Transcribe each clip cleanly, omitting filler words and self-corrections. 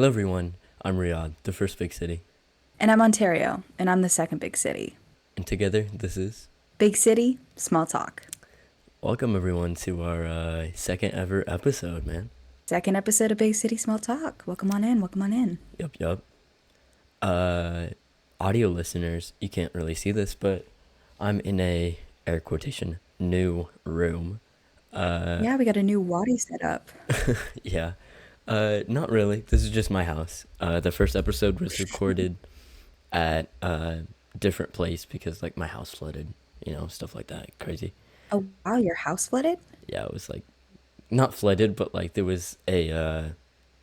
Hello, everyone. I'm Riyadh, the first big city. And I'm Ontario, and I'm the second big city. And together, this is. Big city, small talk. Welcome, everyone, to our second ever episode, man. Second episode of Big City Small Talk. Welcome on in, welcome on in. Yup, yup. Uh, Audio listeners, you can't really see this, but I'm in a, air quotation, new room. Uh, Yeah, we got a new Wadi set up. yeah. Not really. This is just my house. The first episode was recorded at a different place because, like, my house flooded, stuff like that. Crazy. Oh, wow, your house flooded? Yeah, it was like not flooded, but like there was a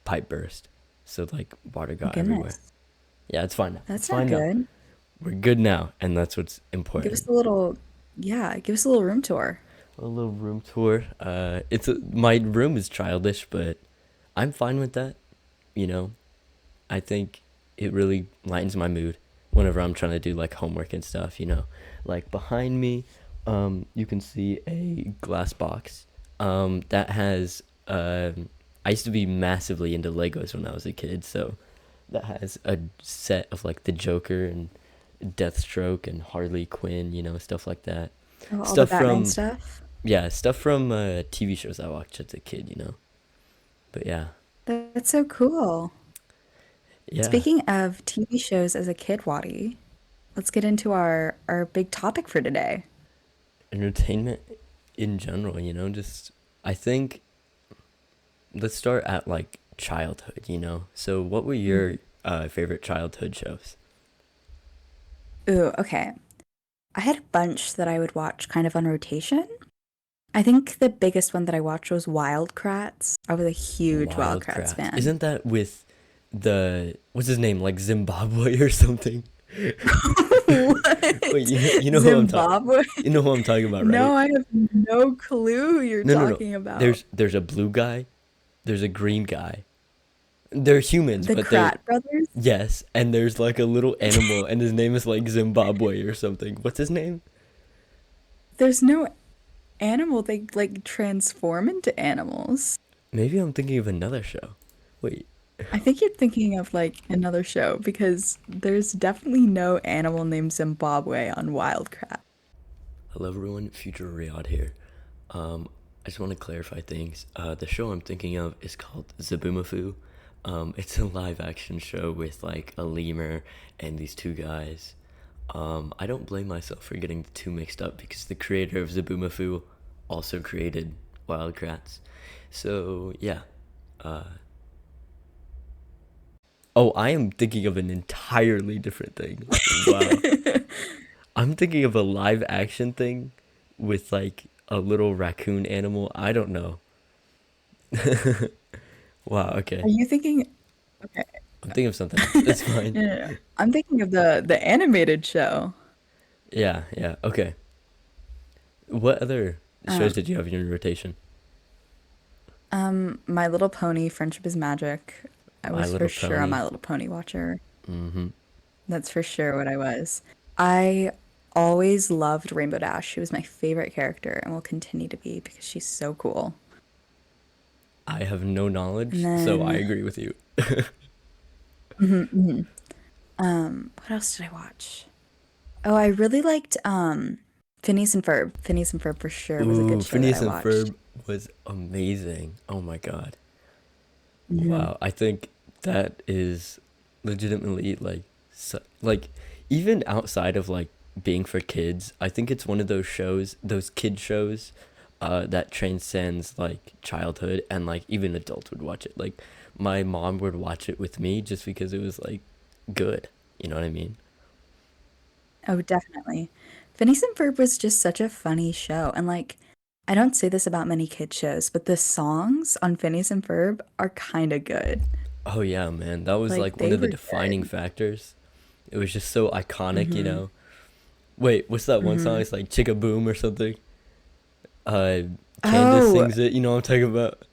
pipe burst, so like water My got everywhere. goodness. Yeah, it's fine now. It's That's not fine now. good. We're good now, and that's what's Give us important. a little, yeah, give us a little room tour. A little room tour. My room is childish, but I'm fine with that. You know, I think it really lightens my mood whenever I'm trying to do like homework and stuff. Like behind me, you can see a glass box. That has. I used to be massively into Legos when I was a kid, so that has a set of like the Joker and Deathstroke and Harley Quinn, stuff like that. Oh, all the Stuff Batman from stuff. Yeah, stuff from TV shows I watched as a kid. But yeah, That's so cool. yeah, Speaking of TV shows as a kid, Wadi, let's get into our big topic for today. entertainment in general. Just I think let's start at like childhood. So what were your Mhm. favorite childhood shows? Ooh, okay. I had a bunch that I would watch kind of on rotation. I think the biggest one that I watched was Wild Kratts. I was a huge Wild Wild Kratts Kratts. fan. Isn't that with the what's his name, like Zimbabwe or something? Wait, What? you know who I'm talking. Zimbabwe? You know who I'm talking about, right? No, I have no clue who you're No, no, no. talking about. There's a blue guy. There's a green guy. They're humans, The but they're Krat brothers? yes. And there's like a little animal, and his name is like Zimbabwe or something. What's his name? There's no animal. They like transform into animals. Maybe I'm thinking of another show. Wait. I think you're thinking of like another show because there's definitely no animal named Zimbabwe on Wild Kratts. Hello, everyone. Future Riyadh here. I just want to clarify things. The show I'm thinking of is called Zaboomafoo. It's a live action show with like a lemur and these two guys. I don't blame myself for getting the two mixed up because the creator of Zaboomafoo also created Wild Kratts. So yeah. Uh, oh, I am thinking of an entirely different thing. Wow. I'm thinking of a live action thing with like a little raccoon animal. I don't know. Wow, okay. Are you thinking? Okay, I'm thinking of something else. It's fine. no, no, no. I'm thinking of the animated show. Yeah, yeah, okay. What other shows Um, did you have in your rotation? My Little Pony, Friendship is Magic. I My was for Little sure a Pony. My Little Pony watcher. Mm-hmm. That's for sure what I was. I always loved Rainbow Dash. She was my favorite character and will continue to be because she's so cool. I have no And knowledge, so I then, agree with you. mhm, mhm. What else did I watch? Oh, I really liked Phineas and Ferb. Phineas and Ferb for sure was a Ooh, good show that Phineas I and watched. Ferb was amazing. Oh my god. Hmm. Wow, I think that is legitimately like like even outside of like being for kids, I think it's one of those shows, those kid shows that transcends like childhood and like even adults would watch it. Like my mom would watch it with me just because it was like good. You know what I mean? Oh, definitely. Phineas and Ferb was just such a funny show. And like, I don't say this about many kid shows, but the songs on Phineas and Ferb are kind of good. Oh yeah, man. That was Like, like one they of the were defining good. factors. It was just so iconic. Hmm. Wait, what's that one song? Hmm. It's like Chicka Boom or something. Uh Candace Oh, sings it, you know what I'm talking about?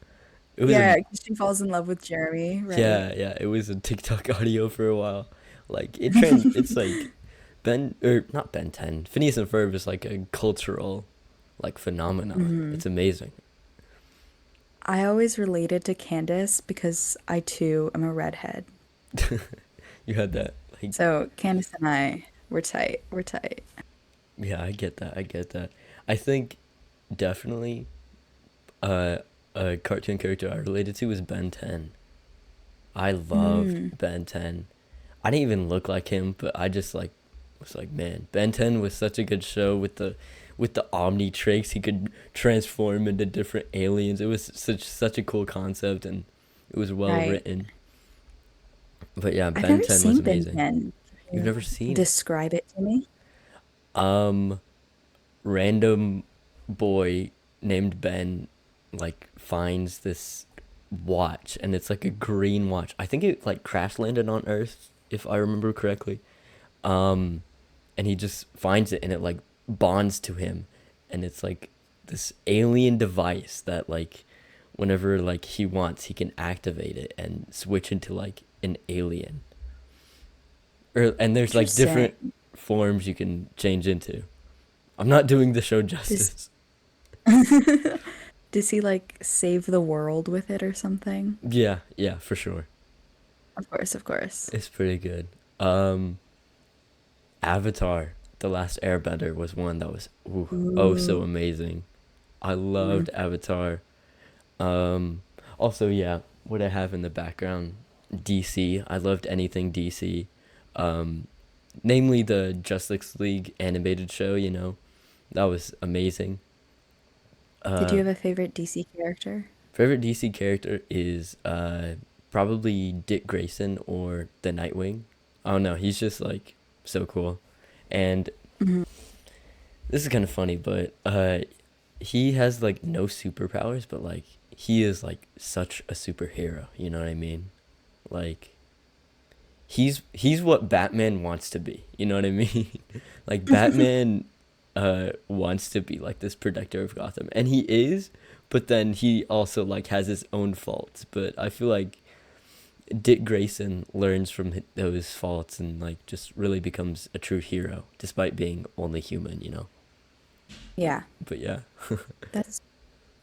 It was a yeah, 'cause she falls in love with Jeremy, right? yeah, yeah, it was a TikTok audio for a while. Like it's like Ben or not Ben 10. Phineas and Ferb is like a cultural like phenomenon. Hmm. It's amazing. I always related to Candace because I too am a redhead. You had that like So Candace and I, we're tight. We're tight. yeah, I get that. I get that. I think definitely uh a cartoon character I related to was Ben 10. I loved Mm. Ben 10. I didn't even look like him, but I just like was like, man, Ben 10 was such a good show with the Omnitrix. He could transform into different aliens. It was such a cool concept, and it was well Right. written. But yeah, I've Ben never 10 was seen Ben amazing. 10. Can You've never you seen it? describe it to me? Um, Random boy named Ben like finds this watch, and it's like a green watch. I think it like crash landed on Earth if I remember correctly. Um, and he just finds it, and it like bonds to him, and it's like this alien device that like whenever like he wants, he can activate it and switch into like an alien. And there's like different Interesting. forms you can change into. I'm not doing the show Does justice. does he like save the world with it or something? Yeah, yeah, for sure. Of course, of course. It's pretty good. Um, Avatar, The Last Airbender was one that was ooh, oh so Ooh. amazing. I Mm. loved Avatar. Um, Also, yeah, what I have in the background, DC. I loved anything DC. Um, Namely the Justice League animated show. That was amazing. Did you Uh, have a favorite DC character? Favorite DC character is probably Dick Grayson or the Nightwing. I don't know. He's just like so cool, and Mhm. this is kind of funny, but he has like no superpowers, but like he is like such a superhero. You know what I mean? Like he's what Batman wants to be. You know what I mean? Like Batman wants to be like this protector of Gotham, and he is, but then he also like has his own faults. But I feel like Dick Grayson learns from those faults and like just really becomes a true hero despite being only human. Yeah, But yeah. that's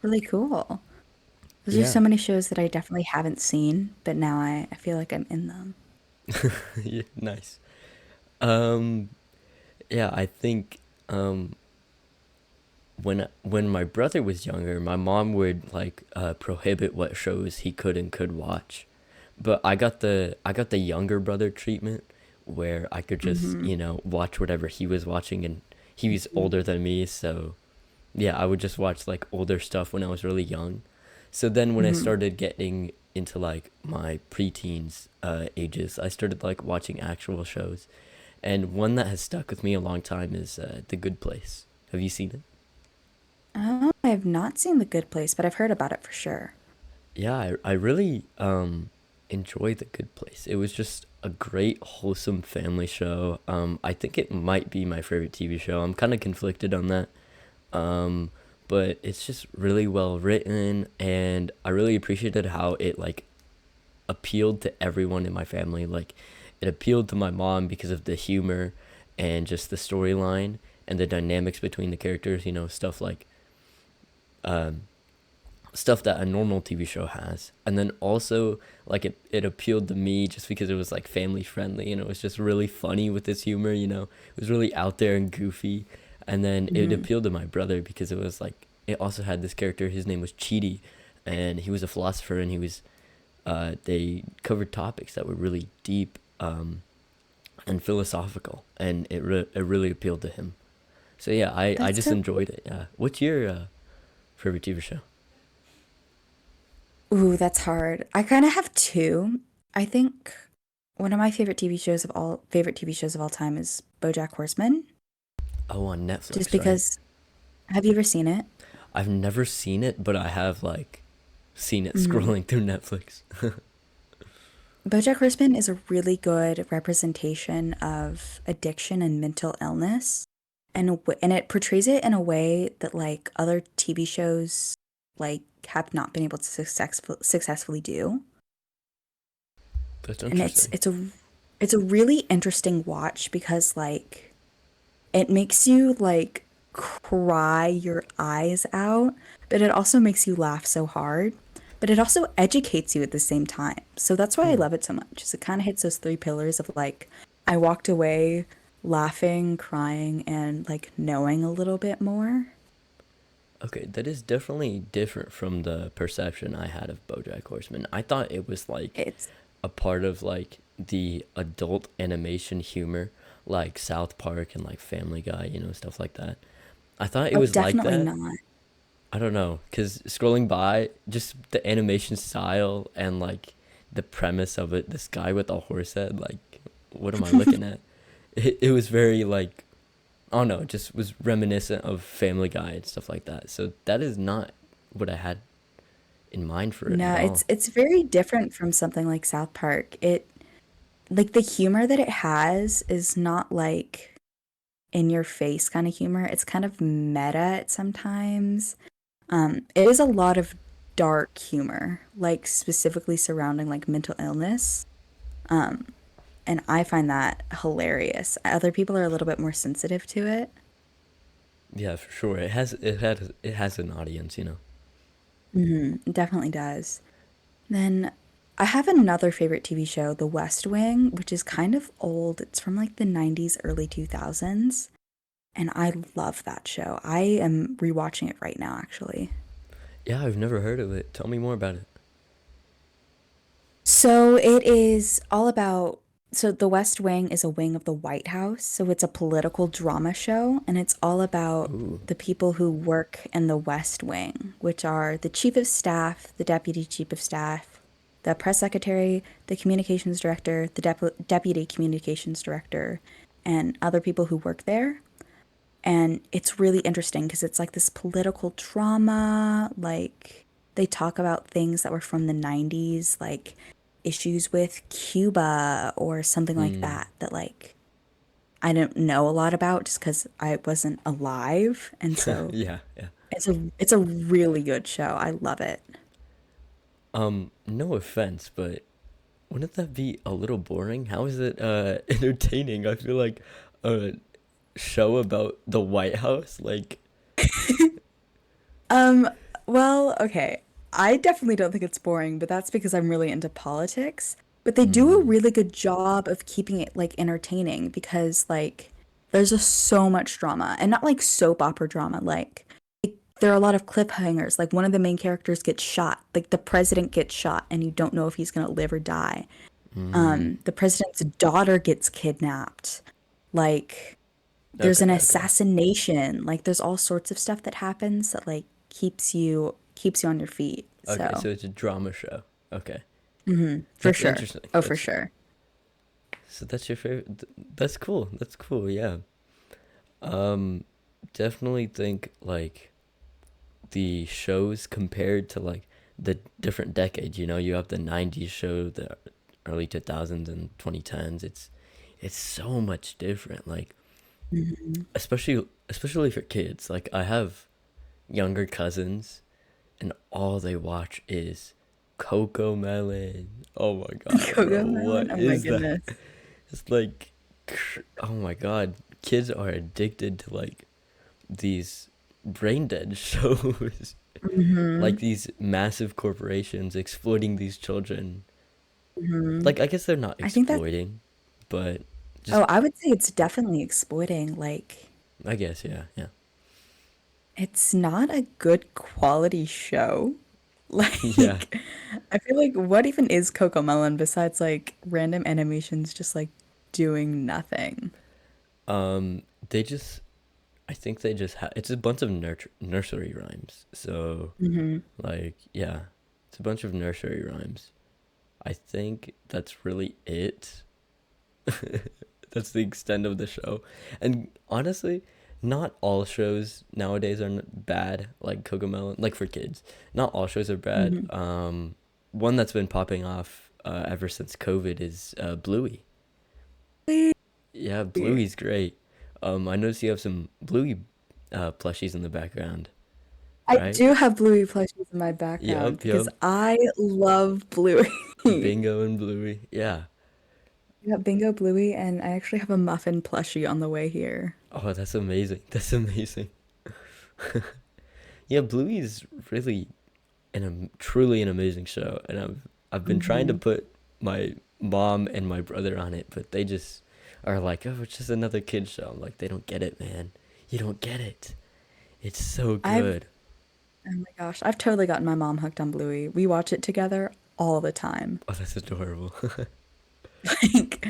really cool. Those are Yeah. so many shows that I definitely haven't seen, but now I feel like I'm in them. Yeah, nice. Um yeah, I think um when my brother was younger, my mom would like prohibit what shows he could and could watch. But I got the younger brother treatment where I could just, Hmm. watch whatever he was watching, and he was older than me, so yeah, I would just watch like older stuff when I was really young. So then when I Hmm. started getting into like my preteens ages, I started like watching actual shows. And one that has stuck with me a long time is The Good Place. Have you seen it? Oh, I have not seen The Good Place, but I've heard about it for sure. Yeah, I really enjoy The Good Place. It was just a great wholesome family show. I think it might be my favorite TV show. I'm kind of conflicted on that. Um, but it's just really well written, and I really appreciated how it like appealed to everyone in my family. Like it appealed to my mom because of the humor and just the storyline and the dynamics between the characters, stuff like um stuff that a normal TV show has. And then also like it appealed to me just because it was like family friendly, and it was just really funny with its humor. It was really out there and goofy. And then it Hmm. appealed to my brother because it was like it also had this character, his name was Chidi, and he was a philosopher, and he was they covered topics that were really deep and philosophical, and it really appealed to him. So yeah, I That's just so enjoyed it. Yeah. What's your favorite TV show? Ooh, that's hard. I kind of have two. I think one of my favorite TV shows of all time is BoJack Horseman, Oh, on just Netflix, right? because have you ever seen it? I've never seen it, but I have like seen it Hmm. scrolling through Netflix. BoJack Horseman is a really good representation of addiction and mental illness, and it portrays it in a way that like other TV shows like have not been able to successfully do. That's And interesting. it's a really interesting watch because like it makes you like cry your eyes out, but it also makes you laugh so hard. but it also educates you at the same time. So that's why I Hmm. love it so much. Is it kind of hits those three pillars of like I walked away laughing, crying, and like knowing a little bit more. Okay, that is definitely different from the perception I had of BoJack Horseman. I thought it was like It's a part of like the adult animation humor, like South Park and like Family Guy, stuff like that. I thought it oh, was like definitely that. not. I don't know, cause scrolling by, just the animation style and like the premise of it, this guy with a horse head, like, what am I looking at? It was very like, oh no, it just was reminiscent of Family Guy and stuff like that. So that is not what I had in mind for it No, at all. it's very different from something like South Park. It like the humor that it has is not like in your face kind of humor. It's kind of meta at sometimes. It is a lot of dark humor, like specifically surrounding like mental illness. Um, and I find that hilarious. Other people are a little bit more sensitive to it. Yeah, for sure. It has an audience. It definitely does. Then I have another favorite TV show, The West Wing, which is kind of old. It's from like the 90s, early 2000s. And I love that show. I am rewatching it right now, actually. Yeah, I've never heard of it. Tell me more about it. So it is all about. So The West Wing is a wing of the White House. So it's a political drama show, and it's all about Ooh. the people who work in the West Wing, which are the chief of staff, the deputy chief of staff, the press secretary, the communications director, the deputy communications director, and other people who work there. And it's really interesting because it's like this political drama. Like they talk about things that were from the 90s, like issues with Cuba or something like Hmm. that, that like I don't know a lot about just because I wasn't alive. And so Yeah, yeah. it's a really good show. I love it. No offense, but wouldn't that be a little boring? How is it entertaining? I feel like a show about the White House, like, Um, well, okay. I definitely don't think it's boring, but that's because I'm really into politics. But they do a mm, really good job of keeping it like entertaining because like there's just so much drama and not like soap opera drama. Like there are a lot of cliffhangers. Like one of the main characters gets shot. Like the president gets shot and you don't know if he's gonna live or die. mm. The president's daughter gets kidnapped. Like there's Okay, an okay. assassination. Like there's all sorts of stuff that happens that like keeps you on your feet. Okay, So, so it's a drama show. Okay. for That's sure. interesting. Oh, for That's sure. so that's your favorite. That's cool. That's cool. Yeah. Um Definitely think like the shows compared to like the different decades, you have the 90s show, the early 2000s and 2010s. It's so much different, like Mhm. especially for kids. Like I have younger cousins and all they watch is Coco Melon. Oh my god, bro. Cocomelon. What Oh my is that? goodness. It's like oh my god. Kids are addicted to like these brain dead shows. Like Hmm. these massive corporations exploiting these children. Hmm. Like I guess they're not I think that. exploiting, but just Oh, I would say it's definitely exploiting. Like, I guess yeah, yeah. it's not a good quality show. Yeah. Like, I feel like what even is Cocomelon besides like random animations just like doing nothing? They just I think they just it's a bunch of nursery rhymes. So Hmm. like yeah, it's a bunch of nursery rhymes. I think that's really it. That's the extent of the show. And honestly, not all shows nowadays are bad, like Cocomelon, like for kids. Not all shows are bad. Hmm. One that's been popping off ever since COVID is Bluey. Yeah, Bluey's great. I noticed you have some Bluey plushies in the background, I right? do have Bluey plushies in my background Yup, because yup. I love Bluey. Bingo and Bluey. Yeah. Yeah, Bingo Bluey, and I actually have a muffin plushie on the way here. Oh, that's amazing. That's amazing. Yeah, Bluey's really. and truly an amazing show. And I've been trying to Hmm. put my mom and my brother on it, but they just are like, oh, it's just another kid show. I'm like, they don't get it, man. You don't get it. It's so I've good. Oh my gosh, I've totally gotten my mom hooked on Bluey. We watch it together all the time. Oh, that's adorable. Like,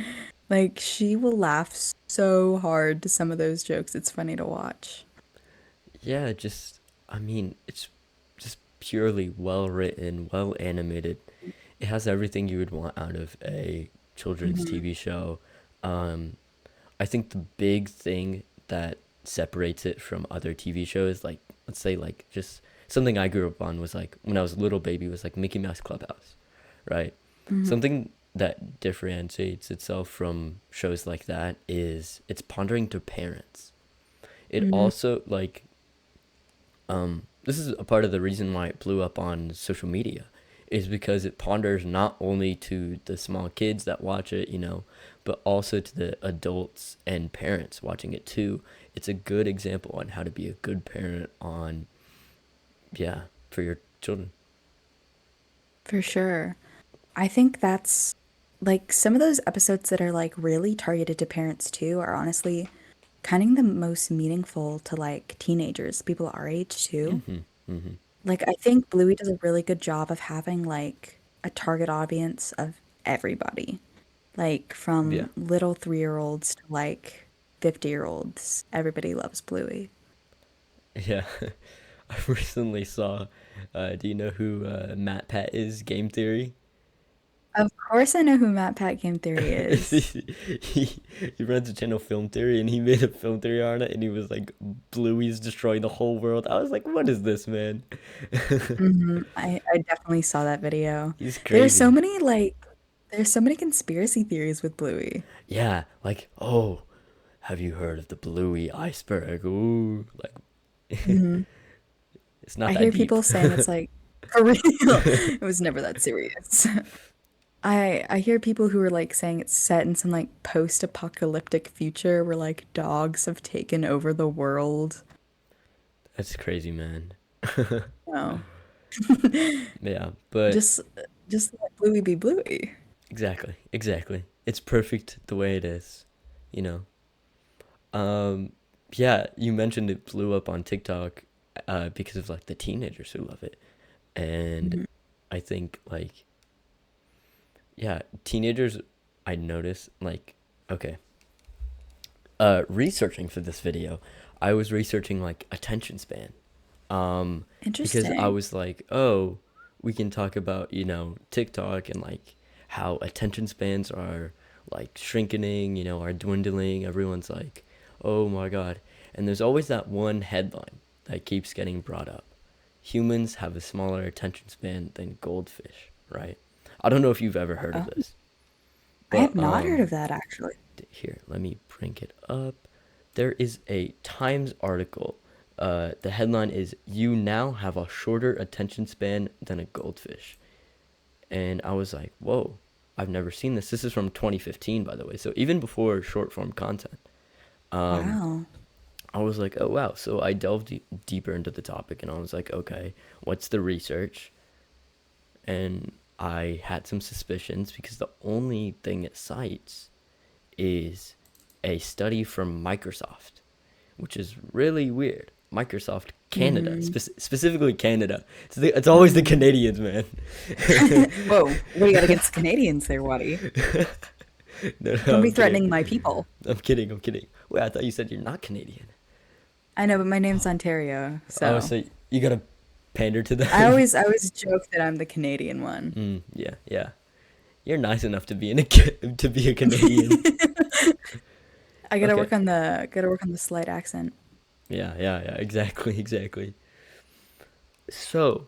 like she will laugh so hard to some of those jokes. It's funny to watch. Yeah, just I mean, it's just purely well written, well animated. It has everything you would want out of a children's Hmm. TV show. Um, I think the big thing that separates it from other TV shows, like let's say like just something I grew up on was like when I was a little baby was like Mickey Mouse Clubhouse, right? Hmm. Something that differentiates itself from shows like that is it's pondering to parents. It Hmm. also like this is a part of the reason why it blew up on social media is because it ponders not only to the small kids that watch it, but also to the adults and parents watching it too. It's a good example on how to be a good parent on, yeah, for your children. For sure. I think that's like some of those episodes that are like really targeted to parents too are honestly kind of the most meaningful to like teenagers, people our age too. Mm-hmm. Mm-hmm. Like I think Bluey does a really good job of having like a target audience of everybody. Like Yeah. from little 3-year-olds to like 50-year-olds. Everybody loves Bluey. Yeah. I recently saw, do you know who Matt Pat is, Game Theory? Of course I know who Matt Pat Game Theory is. he runs a channel Film Theory and he made a film theory on it and he was like Bluey's destroying the whole world. I was like, what is this, man? I definitely saw that video. He's There's so crazy. many like there's so many conspiracy theories with Bluey. Yeah, like, oh, have you heard of the Bluey iceberg? Ooh, like Hmm. it's not I that hear deep. people saying it's like for real. It was never that serious. I hear people who are like saying it's set in some like post-apocalyptic future where like dogs have taken over the world. That's crazy, man. Oh, Yeah, but just just let Bluey be Bluey. exactly, exactly. It's perfect the way it is, you know. Um, yeah, you mentioned it blew up on TikTok, because of like the teenagers who love it. And Mhm. I think like yeah, teenagers I notice like okay, researching for this video, I was researching like attention span. Um because I Interesting. was like, "Oh, we can talk about, TikTok and like how attention spans are like shrinking, are dwindling." Everyone's like, "Oh my God." And there's always that one headline that keeps getting brought up. Humans have a smaller attention span than goldfish, right? I don't know if you've ever heard of Oh, this, I but have not heard of that actually. here, let me bring it up. There is a Times article. The headline is "You now have a shorter attention span than a goldfish." And I was like, whoa, I've never seen this. This is from 2015, by the way. So even before short form content. Um, Wow. I was like, oh, wow. So I delved deeper into the topic and I was like, okay, what's the research? And I had some suspicions because the only thing it cites is a study from Microsoft, which is really weird. Microsoft Canada, Hmm. specifically Canada. It's always the Hmm. Canadians, man. Whoa, what do you got against Canadians there, Waddy? No, Don't no, be I'm kidding. threatening my people. I'm kidding. I'm kidding. Wait, I thought you said you're not Canadian. I know, but my name's Ontario, Oh, so so you gotta pander to I them. always joke that I'm the Canadian one. Yeah, yeah. You're nice enough to be to be a Canadian. I Okay. gotta work on the slight accent. Yeah, yeah, yeah. Exactly, exactly. So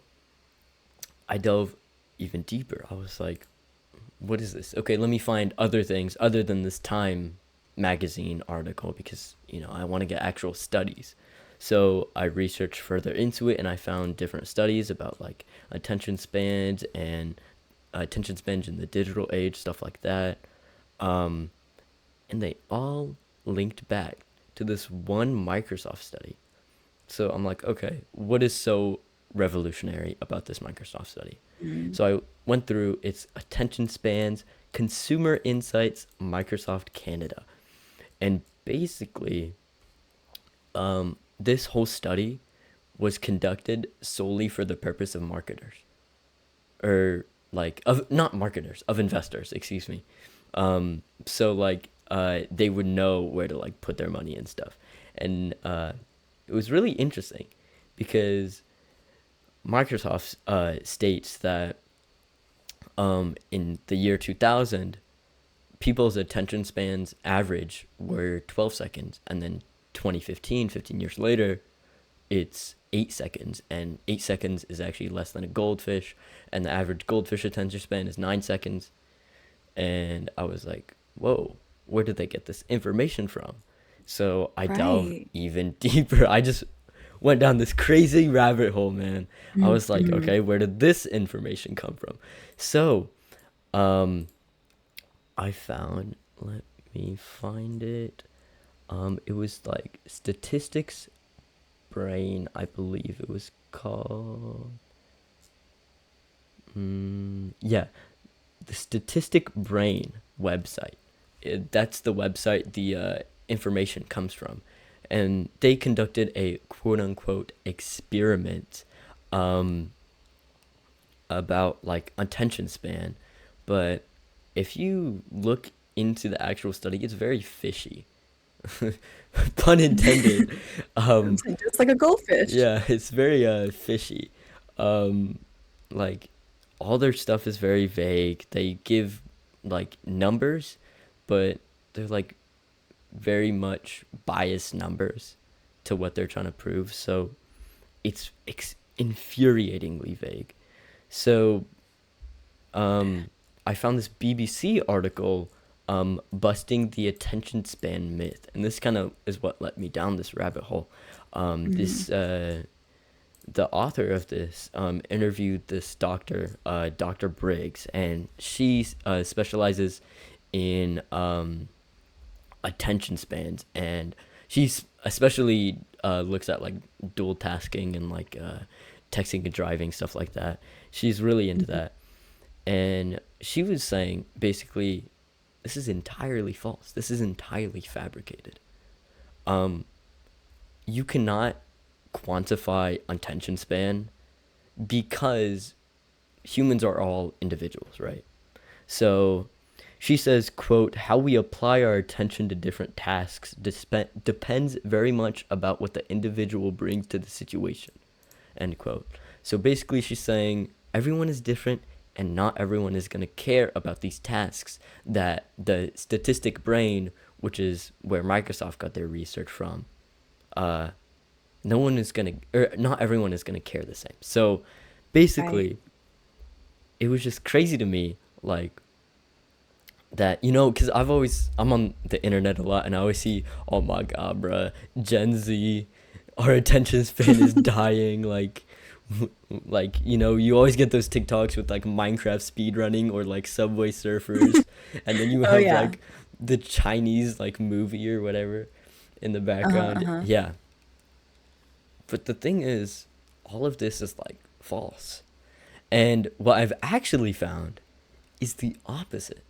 I dove even deeper. I was like, what is this? Okay, let me find other things other than this Time magazine article because, I want to get actual studies. So I researched further into it and I found different studies about like attention spans in the digital age, stuff like that. Um, and they all linked back to this one Microsoft study. So I'm like, okay, what is so revolutionary about this Microsoft study. Mm. So I went through its attention spans, consumer insights, Microsoft Canada. And basically, this whole study was conducted solely for the purpose of marketers, or like of not marketers, of investors, excuse me. So like they would know where to like put their money and stuff. And it was really interesting because Microsoft states that in the year 2000, people's attention spans average were 12 seconds, and then 2015, 15 years later, it's 8 seconds, and 8 seconds is actually less than a goldfish, and the average goldfish attention span is 9 seconds. And I was like, whoa, where did they get this information from? So I delved Right. even deeper. I just went down this crazy rabbit hole, man. I was like, Mm-hmm. okay, where did this information come from? So um, I found, let me find it. It was like Statistics Brain, I believe it was called. Yeah, the Statistic Brain website. That's the website the information comes from. And they conducted a quote unquote experiment um, about like attention span. But if you look into the actual study, it's very fishy. Pun intended. Um, It's like, just like a goldfish. yeah, it's very fishy. Um, like all their stuff is very vague. They give like numbers, but they're like very much biased numbers to what they're trying to prove. So it's infuriatingly vague. So I found this BBC article busting the attention span myth, and this kind of is what led me down this rabbit hole. Mm. This The author of this interviewed this doctor, Dr. Briggs, and she specializes in attention spans, and she's especially looks at like dual tasking and like texting and driving, stuff like that. She's really into Mhm. that, and she was saying basically this is entirely false. This is entirely fabricated. Um, you cannot quantify attention span because humans are all individuals, right? So she says, quote, how we apply our attention to different tasks depends very much about what the individual brings to the situation, end quote. So basically she's saying everyone is different, and not everyone is going to care about these tasks that the statistic brain, which is where Microsoft got their research from, uh, no one is going to, or not everyone is going to care the same. So Right. basically it was just crazy to me, like that, because I'm on the internet a lot, and I always see, oh my god, bruh, Gen Z, our attention span is dying. Like, like you always get those TikToks with like Minecraft speedrunning or like Subway Surfers, and then you Oh have yeah. like the Chinese like movie or whatever in the Uh-huh, background. uh-huh. Yeah, but the thing is, all of this is like false. And what I've actually found is the opposite.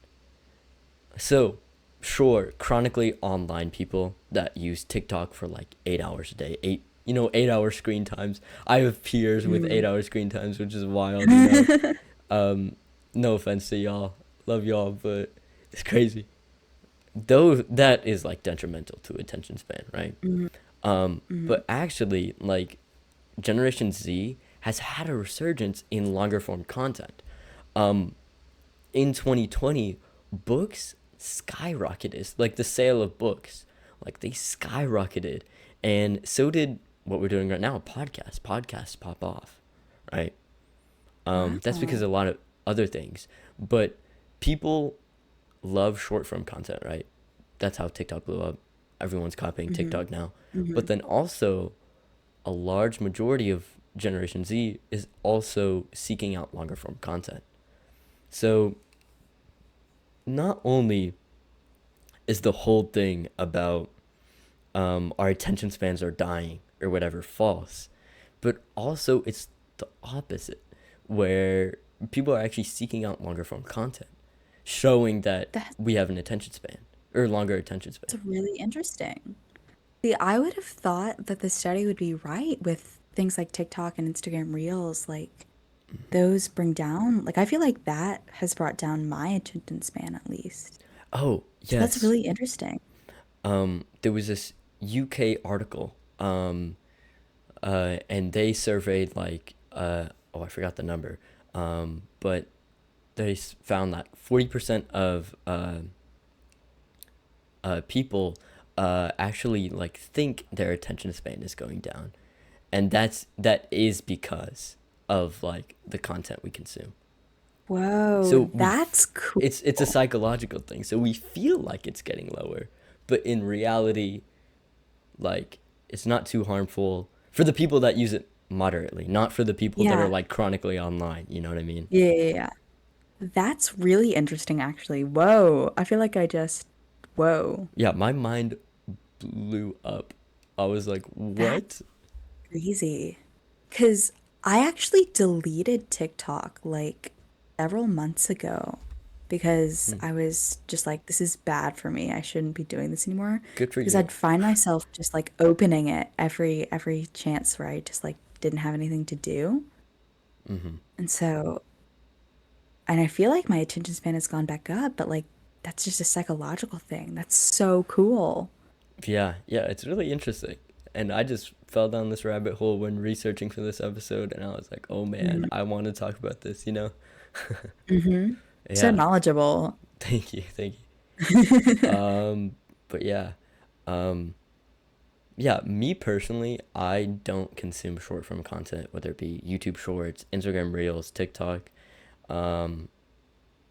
So, sure, chronically online people that use TikTok for like 8 hours a day, 8 hour screen times. I have peers with Mm. 8 hour screen times, which is wild. Um, no offense to y'all, love y'all, but it's crazy. Though that is like detrimental to attention span, right? Mhm, mhm. But actually, like Generation Z has had a resurgence in longer form content. Um, in 2020, books skyrocketed. Like the sale of books, like they skyrocketed, and so did what we're doing right now. Podcasts pop off, right? That's because Wow. of a lot of other things, but people love short form content, right? That's how TikTok blew up. Everyone's copying Mhm, TikTok now, but mhm. then also a large majority of Generation Z is also seeking out longer form content. So not only is the whole thing about our attention spans are dying or whatever false, but also it's the opposite, where people are actually seeking out longer form content, showing that That's we have an attention span or longer attention span. really interesting. See, I would have thought that the study would be right with things like TikTok and Instagram Reels. Like, those bring down, like, I feel like that has brought down my attention span at least. Oh, So that's yes. really interesting. There was this UK article, and they surveyed like, oh, I forgot the number, but they found that 40% of people actually like think their attention span is going down, and that is because of like the content we consume. Whoa, So that's cool. it's a psychological thing. So we feel like it's getting lower, but in reality, like it's not too harmful for the people that use it moderately, not for the people that are Yeah. like chronically online. You know what I mean? Yeah, yeah, yeah. That's really interesting, actually. Whoa. I feel like I just, whoa. Yeah, my mind blew up. I was like, That's what? crazy. Because I actually deleted TikTok like several months ago because Hmm. I was just like, this is bad for me. I shouldn't be doing this anymore. Good for Because you. I'd find myself just like opening it every chance where I just like didn't have anything to do. Hmm. And so, and I feel like my attention span has gone back up, but like that's just a psychological thing. That's so cool. Yeah, yeah, it's really interesting. And I just fell down this rabbit hole when researching for this episode, and I was like, oh man, I want to talk about this, you know? Mm-hmm. So Yeah, knowledgeable. thank you, thank you. But yeah, um, yeah, me personally, I don't consume short form content, whether it be YouTube Shorts, Instagram Reels, TikTok. Um,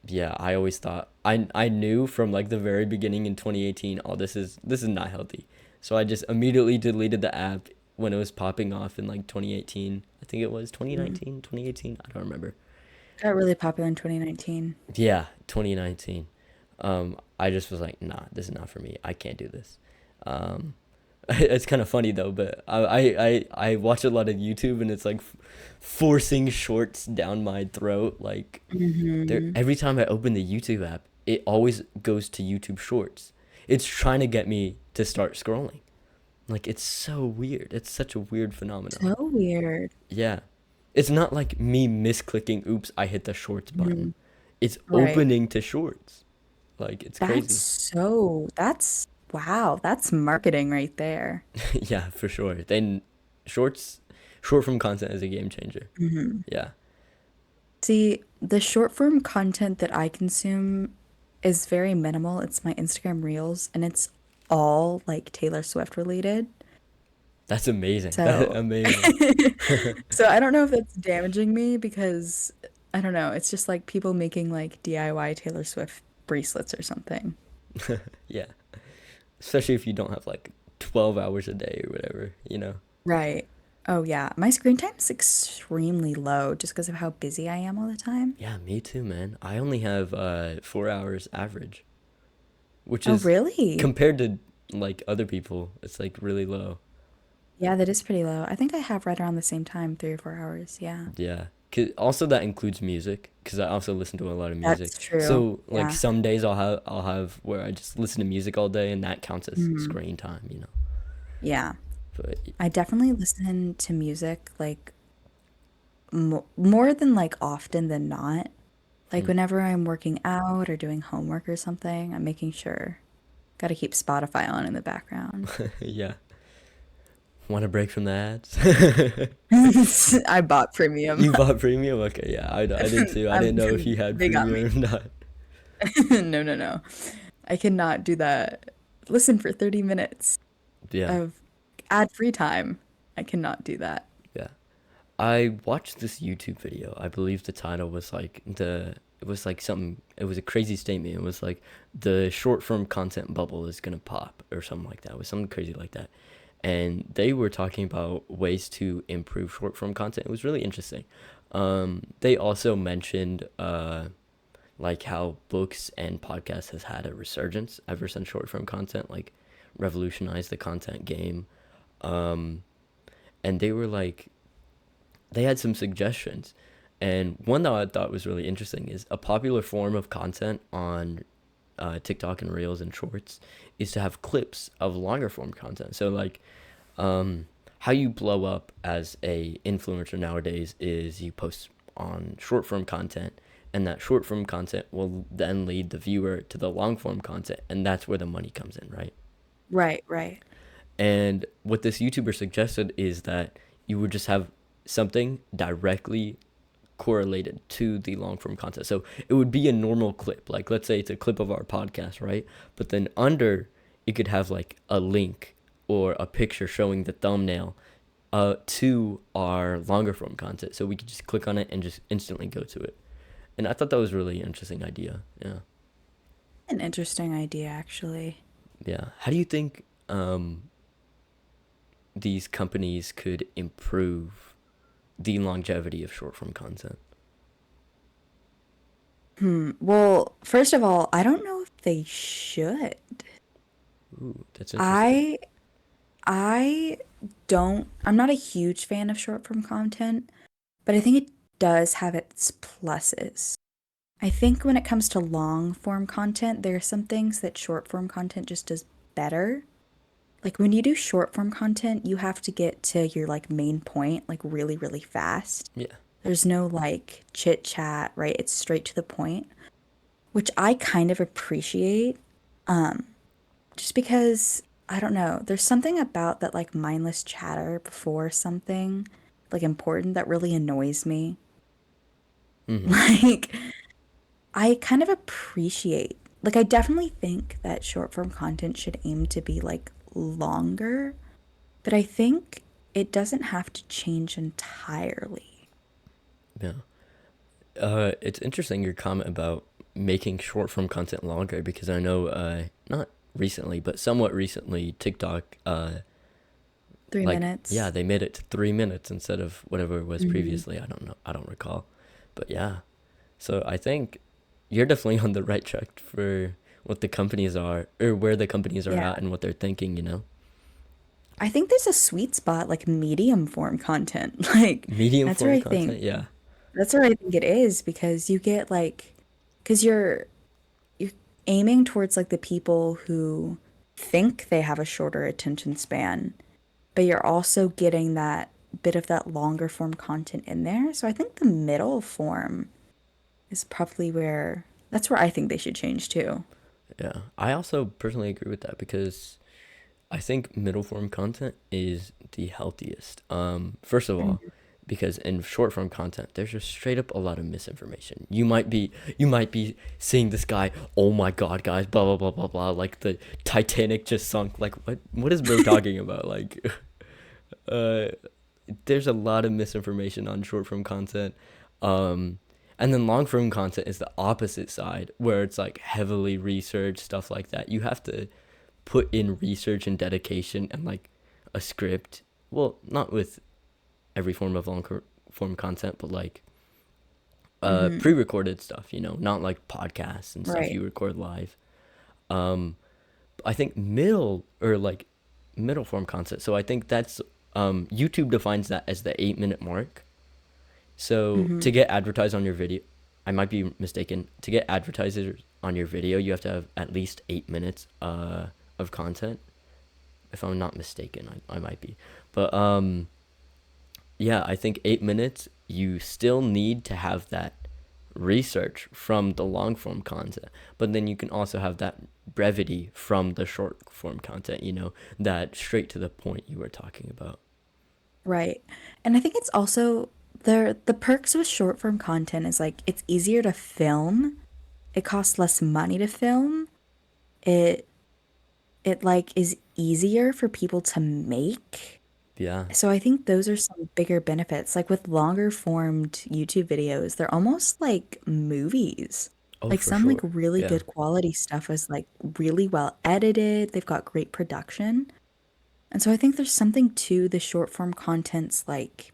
yeah, I always thought I knew from like the very beginning in 2018, oh, this is not healthy. So I just immediately deleted the app when it was popping off in like 2018. I think it was Mm. 2019, 2018. I don't remember. Got really popular in 2019. Yeah, 2019. I just was like, nah, this is not for me. I can't do this. Um, it's kind of funny though, but I watch a lot of YouTube and it's like forcing shorts down my throat. Like there, Hmm. every time I open the YouTube app, it always goes to YouTube Shorts. It's trying to get me to start scrolling. Like it's so weird. It's such a weird phenomenon. So weird. Yeah. It's not like me misclicking, oops, I hit the shorts button. Mhm. It's Right. opening to shorts. Like it's crazy. That's, wow, that's marketing right there. Yeah, for sure. Then shorts short form content is a game changer. Hmm. Yeah. See, the short form content that I consume is very minimal. It's my Instagram Reels, and it's all like Taylor Swift related. That's amazing. That's So, amazing. so I don't know if that's damaging me because I don't know. It's just like people making like DIY Taylor Swift bracelets or something. Yeah. Especially if you don't have like 12 hours a day or whatever, you know? Right. Oh yeah. My screen time is extremely low just because of how busy I am all the time. Yeah, me too, man. I only have 4 hours average, which Oh is really? compared to like other people, it's like really low. Yeah, that is pretty low. I think I have right around the same time, 3 or 4 hours. Yeah. Yeah. Also that includes music, because I also listen to a lot of music. That's true. So like Yeah. some days I'll have where I just listen to music all day, and that counts as Mhm. screen time, you know. Yeah. But I definitely listen to music like mo more than like often than not. Like hmm, whenever I'm working out or doing homework or something, I'm making sure. Got to keep Spotify on in the background. yeah. Want a break from the ads? I bought premium. You bought premium? Okay, yeah, I did too. I didn't I'm know if you had big on me. premium or not. No, no, no. I cannot do that. Listen for 30 minutes Yeah, of ad-free time. I cannot do that. yeah. I watched this YouTube video. I believe the title was like it was like something, it was a crazy statement. It was like the short form content bubble is gonna pop or something like that. It was something crazy like that. And they were talking about ways to improve short form content. It was really interesting. They also mentioned like how books and podcasts has had a resurgence ever since short form content like revolutionized the content game. Um, and they were like they had some suggestions. And one that I thought was really interesting is a popular form of content on TikTok and Reels and Shorts is to have clips of longer form content. So like how you blow up as a influencer nowadays is you post on short form content, and that short form content will then lead the viewer to the long form content, and that's where the money comes in, right? Right, right. And what this YouTuber suggested is that you would just have something directly correlated to the long form content. So it would be a normal clip. Like let's say it's a clip of our podcast, right? But then under it could have like a link or a picture showing the thumbnail to our longer form content. So we could just click on it and just instantly go to it. And I thought that was a really interesting idea. Yeah. An interesting idea, actually. Yeah. How do you think these companies could improve the longevity of short form content? Well, first of all, I don't know if they should. Ooh, that's interesting. I I don't I'm not a huge fan of short form content, but I think it does have its pluses. I think when it comes to long form content, there are some things that short form content just does better. Like when you do short form content, you have to get to your like main point like really, really fast. Yeah. There's no like chit chat, right? It's straight to the point, which I kind of appreciate. Um, just because I don't know, there's something about that like mindless chatter before something like important that really annoys me. Mm-hmm. Like I kind of appreciate, like, I definitely think that short form content should aim to be like longer, but I think it doesn't have to change entirely. Yeah. It's interesting your comment about making short form content longer because I know, not recently, but somewhat recently, TikTok, Three like, yeah, minutes. they made it to 3 minutes instead of whatever it was Hmm. previously. I don't know. I don't recall. But yeah. So I think you're definitely on the right track for what the companies are, or where the companies are Yeah. at and what they're thinking, you know? I think there's a sweet spot, like medium form content. Like, Medium that's where form I think, content, yeah. that's where I think it is because you get like, because you're aiming towards like the people who think they have a shorter attention span, but you're also getting that bit of that longer form content in there. So I think the middle form is probably where that's where I think they should change too. Yeah. I also personally agree with that because I think middle form content is the healthiest. First of all, Mhm. because in short form content, there's just straight up a lot of misinformation. You might be seeing this guy, oh my god, guys, blah blah blah blah blah, like the Titanic just sunk. Like what is bro talking about? Like uh there's a lot of misinformation on short form content. Um and then long form content is the opposite side where it's like heavily researched stuff like that. You have to put in research and dedication and like a script. Well, not with every form of long form content, but like Mhm. pre-recorded stuff, you know, not like podcasts and stuff Right. you record live. Um, I think middle or like middle form content. So I think that's YouTube defines that as the 8 minute mark. So to Mhm. get advertised on your video, I might be mistaken. To get advertisers on your video, you have to have at least 8 minutes of content. If I'm not mistaken, I might be. But yeah, I think 8 minutes, you still need to have that research from the long form content, but then you can also have that brevity from the short form content, you know, that straight to the point you were talking about. Right. And I think it's also the perks with short form content is like it's easier to film. It costs less money to film. It it like is easier for people to make. Yeah. So I think those are some bigger benefits. Like with longer formed YouTube videos, they're almost like movies. Oh, Like for some like sure. really Yeah. good quality stuff is like really well edited. They've got great production. And so I think there's something to the short form content's like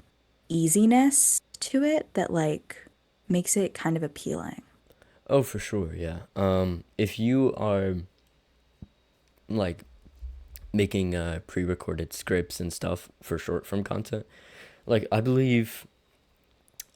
easiness to it that like makes it kind of appealing. Oh, for sure. Yeah. If you are like making pre-recorded scripts and stuff for short form content, like I believe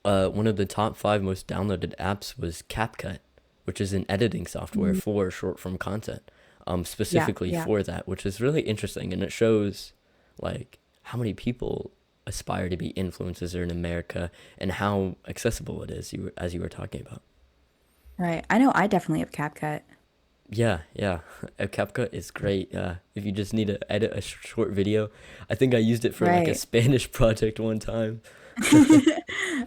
one of the top five most downloaded apps was CapCut, which is an editing software Mm, for short form content, yeah, specifically yeah. for that, which is really interesting, and it shows like how many people aspire to be influencers in America and how accessible it is. As you were talking about. Right. I know I definitely have CapCut. Yeah, yeah. CapCut is great. If you just need to edit a short video, I think I used it for like a Right. Spanish project one time.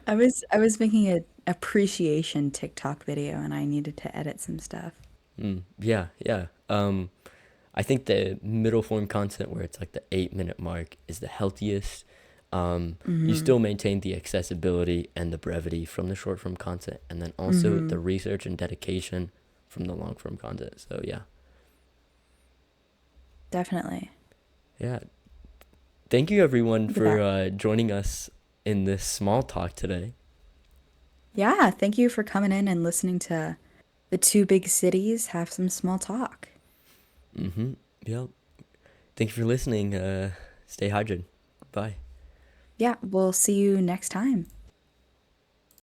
I was making a appreciation TikTok video and I needed to edit some stuff. Yeah, yeah. I think the middle form content where it's like the 8 minute mark is the healthiest. You Mm-hmm. still maintain the accessibility and the brevity from the short form content, and then also Mm-hmm. the research and dedication from the long form content. So yeah, Definitely. yeah. Thank you everyone Look at for that. joining us in this small talk today. Yeah, thank you for coming in and listening to the two big cities have some small talk. Mm-hmm. Yep. Thank you for listening. Stay hydrated. Bye. Yeah, we'll see you next time.